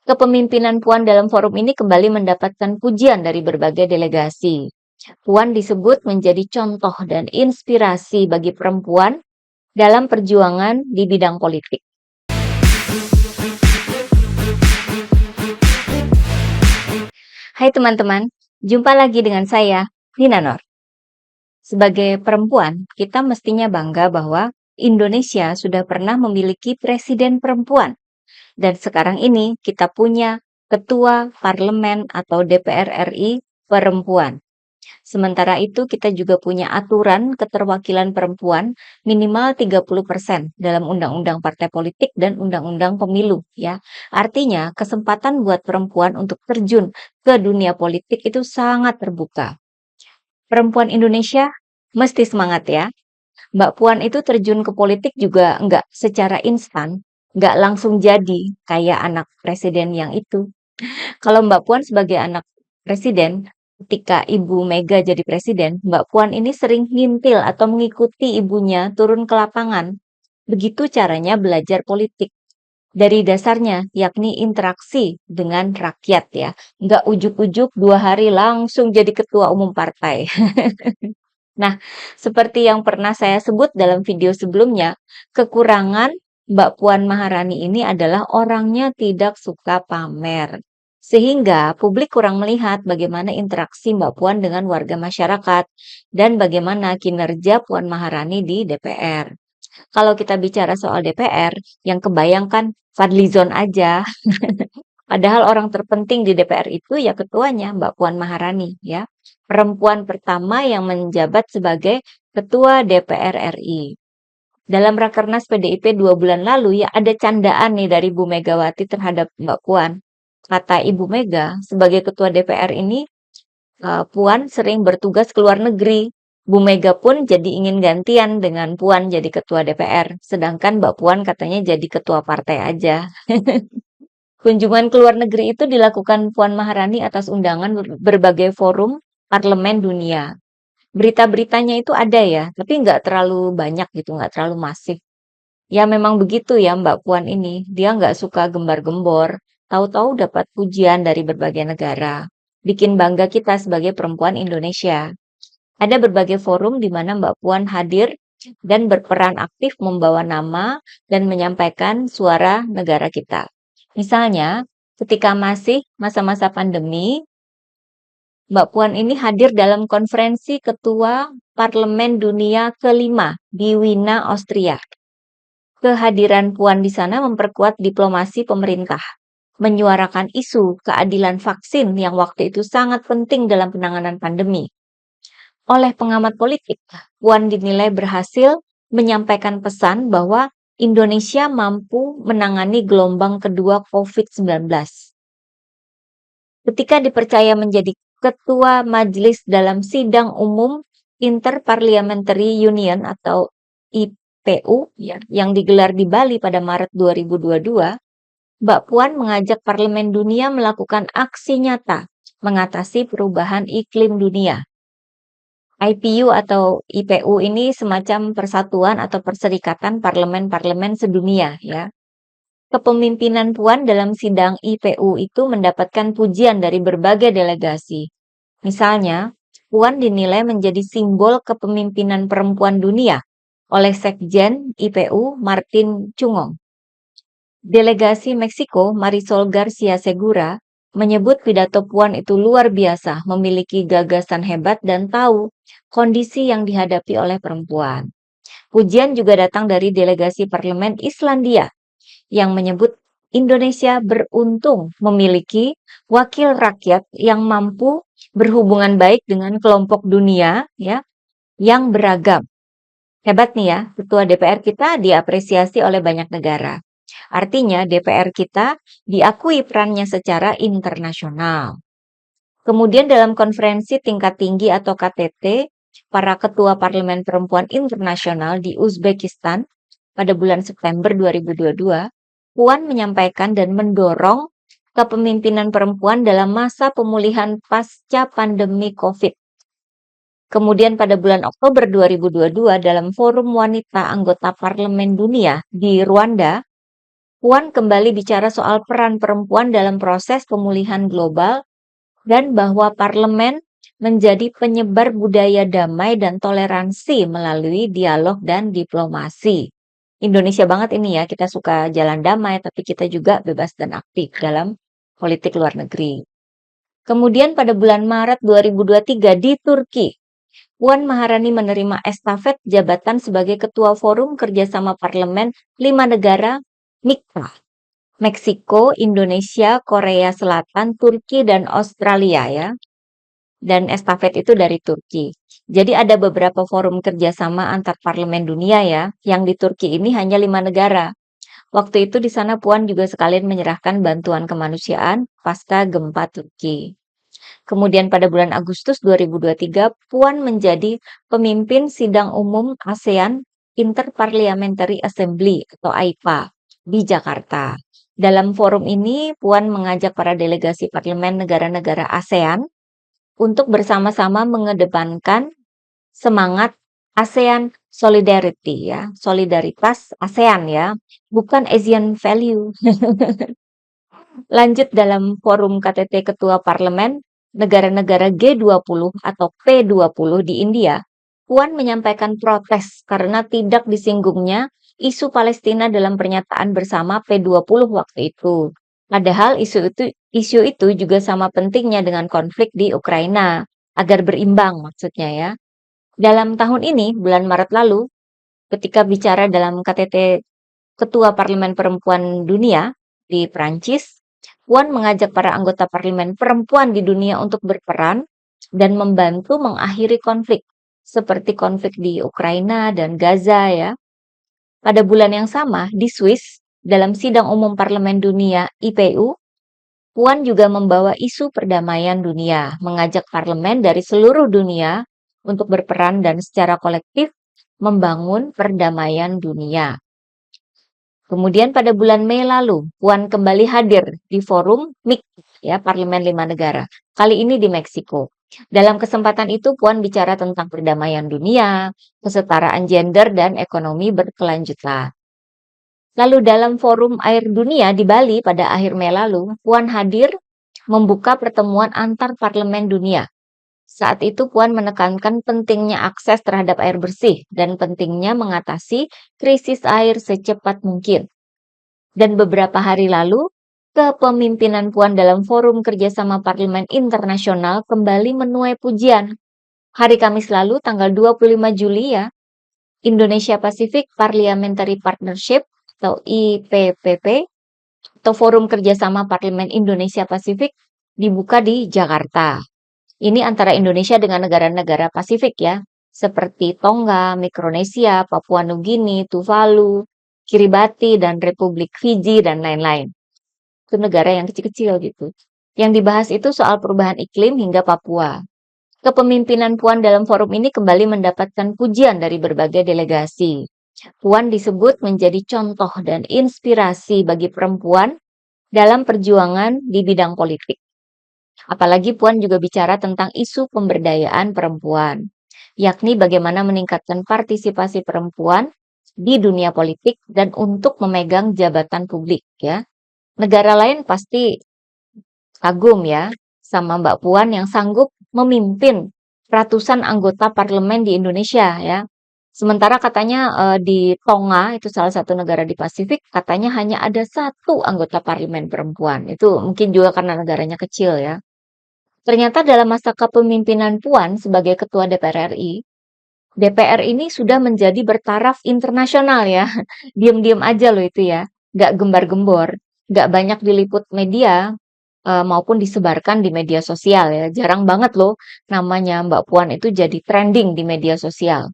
Kepemimpinan Puan dalam forum ini kembali mendapatkan pujian dari berbagai delegasi. Puan disebut menjadi contoh dan inspirasi bagi perempuan dalam perjuangan di bidang politik. Hai teman-teman, jumpa lagi dengan saya, Nina Nur. Sebagai perempuan, kita mestinya bangga bahwa Indonesia sudah pernah memiliki presiden perempuan. Dan sekarang ini kita punya ketua parlemen atau DPR RI perempuan. Sementara itu kita juga punya aturan keterwakilan perempuan minimal 30% dalam Undang-Undang Partai Politik dan Undang-Undang Pemilu ya. Artinya kesempatan buat perempuan untuk terjun ke dunia politik itu sangat terbuka. Perempuan Indonesia mesti semangat ya. Mbak Puan itu terjun ke politik juga enggak secara instan, enggak langsung jadi kayak anak presiden yang itu. Kalau Mbak Puan sebagai anak presiden, ketika Ibu Mega jadi presiden, Mbak Puan ini sering ngintil atau mengikuti ibunya turun ke lapangan. Begitu caranya belajar politik. Dari dasarnya, yakni interaksi dengan rakyat ya. Nggak ujuk-ujuk 2 hari langsung jadi ketua umum partai. Nah, seperti yang pernah saya sebut dalam video sebelumnya, kekurangan Mbak Puan Maharani ini adalah orangnya tidak suka pamer. Sehingga publik kurang melihat bagaimana interaksi Mbak Puan dengan warga masyarakat dan bagaimana kinerja Puan Maharani di DPR. Kalau kita bicara soal DPR, yang kebayangkan Fadlizon aja. Padahal orang terpenting di DPR itu ya ketuanya Mbak Puan Maharani ya. Perempuan pertama yang menjabat sebagai ketua DPR RI. Dalam Rakernas PDIP 2 bulan lalu ya ada candaan nih dari Bu Megawati terhadap Mbak Puan. Kata Ibu Mega, sebagai ketua DPR ini Puan sering bertugas ke luar negeri. Bu Mega pun jadi ingin gantian dengan Puan jadi ketua DPR. Sedangkan Mbak Puan katanya jadi ketua partai aja. Kunjungan ke luar negeri itu dilakukan Puan Maharani atas undangan berbagai forum parlemen dunia. Berita-beritanya itu ada ya, tapi nggak terlalu banyak gitu, nggak terlalu masif. Ya memang begitu ya Mbak Puan ini, dia nggak suka gembar-gembor, tahu-tahu dapat pujian dari berbagai negara. Bikin bangga kita sebagai perempuan Indonesia. Ada berbagai forum di mana Mbak Puan hadir dan berperan aktif membawa nama dan menyampaikan suara negara kita. Misalnya, ketika masih masa-masa pandemi, Mbak Puan ini hadir dalam konferensi Ketua Parlemen Dunia ke-5 di Wina, Austria. Kehadiran Puan di sana memperkuat diplomasi pemerintah, menyuarakan isu keadilan vaksin yang waktu itu sangat penting dalam penanganan pandemi. Oleh pengamat politik, Puan dinilai berhasil menyampaikan pesan bahwa Indonesia mampu menangani gelombang kedua COVID-19. Ketika dipercaya menjadi ketua majelis dalam sidang umum Interparliamentary Union atau IPU yang digelar di Bali pada Maret 2022, Mbak Puan mengajak Parlemen Dunia melakukan aksi nyata mengatasi perubahan iklim dunia. IPU atau IPU ini semacam persatuan atau perserikatan parlemen-parlemen sedunia ya. Kepemimpinan Puan dalam sidang IPU itu mendapatkan pujian dari berbagai delegasi. Misalnya, Puan dinilai menjadi simbol kepemimpinan perempuan dunia oleh Sekjen IPU Martin Chungong. Delegasi Meksiko Marisol Garcia Segura menyebut pidato Puan itu luar biasa, memiliki gagasan hebat dan tahu kondisi yang dihadapi oleh perempuan. Pujian juga datang dari delegasi parlemen Islandia yang menyebut Indonesia beruntung memiliki wakil rakyat yang mampu berhubungan baik dengan kelompok dunia ya yang beragam. Hebat nih ya, ketua DPR kita diapresiasi oleh banyak negara. Artinya DPR kita diakui perannya secara internasional. Kemudian dalam konferensi tingkat tinggi atau KTT, para ketua parlemen perempuan internasional di Uzbekistan pada bulan September 2022, Puan menyampaikan dan mendorong kepemimpinan perempuan dalam masa pemulihan pasca pandemi COVID. Kemudian pada bulan Oktober 2022 dalam Forum Wanita Anggota Parlemen Dunia di Rwanda, Puan kembali bicara soal peran perempuan dalam proses pemulihan global dan bahwa parlemen menjadi penyebar budaya damai dan toleransi melalui dialog dan diplomasi. Indonesia banget ini ya, kita suka jalan damai, tapi kita juga bebas dan aktif dalam politik luar negeri. Kemudian pada bulan Maret 2023 di Turki, Puan Maharani menerima estafet jabatan sebagai Ketua Forum Kerjasama Parlemen 5 negara MIKTA, Meksiko, Indonesia, Korea Selatan, Turki, dan Australia ya. Dan estafet itu dari Turki. Jadi ada beberapa forum kerjasama antar parlemen dunia ya, yang di Turki ini hanya 5 negara. Waktu itu di sana Puan juga sekalian menyerahkan bantuan kemanusiaan pasca gempa Turki. Kemudian pada bulan Agustus 2023, Puan menjadi pemimpin sidang umum ASEAN Interparliamentary Assembly atau AIPA di Jakarta. Dalam forum ini, Puan mengajak para delegasi parlemen negara-negara ASEAN untuk bersama-sama mengedepankan semangat ASEAN Solidarity ya, solidaritas ASEAN ya, bukan Asian value. Lanjut dalam forum KTT Ketua Parlemen negara-negara G20 atau P20 di India, Puan menyampaikan protes karena tidak disinggungnya isu Palestina dalam pernyataan bersama P20 waktu itu. Padahal isu itu juga sama pentingnya dengan konflik di Ukraina, agar berimbang maksudnya ya. Dalam tahun ini, bulan Maret lalu, ketika bicara dalam KTT Ketua Parlemen Perempuan Dunia di Prancis, Puan mengajak para anggota parlemen perempuan di dunia untuk berperan dan membantu mengakhiri konflik, seperti konflik di Ukraina dan Gaza ya. Pada bulan yang sama, di Swiss, dalam sidang umum Parlemen Dunia IPU, Puan juga membawa isu perdamaian dunia, mengajak parlemen dari seluruh dunia untuk berperan dan secara kolektif membangun perdamaian dunia. Kemudian pada bulan Mei lalu, Puan kembali hadir di forum MIKTA, ya, Parlemen 5 Negara. Kali ini di Meksiko. Dalam kesempatan itu, Puan bicara tentang perdamaian dunia, kesetaraan gender, dan ekonomi berkelanjutan. Lalu dalam forum air dunia di Bali pada akhir Mei lalu, Puan hadir membuka pertemuan antar parlemen dunia. Saat itu Puan menekankan pentingnya akses terhadap air bersih dan pentingnya mengatasi krisis air secepat mungkin. Dan beberapa hari lalu, kepemimpinan Puan dalam Forum Kerjasama Parlemen Internasional kembali menuai pujian. Hari Kamis lalu, tanggal 25 Juli ya, Indonesia Pacific Parliamentary Partnership atau IPPP atau Forum Kerjasama Parlemen Indonesia Pasifik dibuka di Jakarta. Ini antara Indonesia dengan negara-negara Pasifik ya, seperti Tonga, Mikronesia, Papua Nugini, Tuvalu, Kiribati, dan Republik Fiji, dan lain-lain. Itu negara yang kecil-kecil gitu. Yang dibahas itu soal perubahan iklim hingga Papua. Kepemimpinan Puan dalam forum ini kembali mendapatkan pujian dari berbagai delegasi. Puan disebut menjadi contoh dan inspirasi bagi perempuan dalam perjuangan di bidang politik. Apalagi Puan juga bicara tentang isu pemberdayaan perempuan, yakni bagaimana meningkatkan partisipasi perempuan di dunia politik dan untuk memegang jabatan publik ya. Negara lain pasti kagum ya sama Mbak Puan yang sanggup memimpin ratusan anggota parlemen di Indonesia ya. Sementara katanya di Tonga, itu salah satu negara di Pasifik, katanya hanya ada satu anggota parlemen perempuan. Itu mungkin juga karena negaranya kecil ya. Ternyata dalam masa kepemimpinan Puan sebagai Ketua DPR RI, DPR ini sudah menjadi bertaraf internasional ya. Diam-diam aja loh itu ya. Nggak gembar-gembor, nggak banyak diliput media maupun disebarkan di media sosial ya. Jarang banget loh namanya Mbak Puan itu jadi trending di media sosial.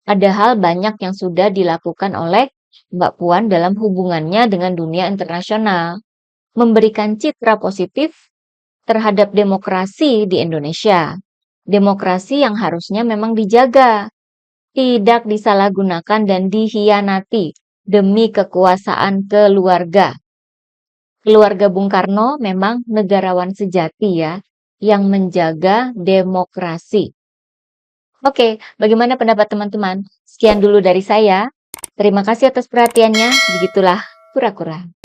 Padahal banyak yang sudah dilakukan oleh Mbak Puan dalam hubungannya dengan dunia internasional, memberikan citra positif terhadap demokrasi di Indonesia. Demokrasi yang harusnya memang dijaga, tidak disalahgunakan dan dihianati demi kekuasaan keluarga. Keluarga Bung Karno memang negarawan sejati ya, yang menjaga demokrasi. Oke, bagaimana pendapat teman-teman? Sekian dulu dari saya. Terima kasih atas perhatiannya. Begitulah kura-kura.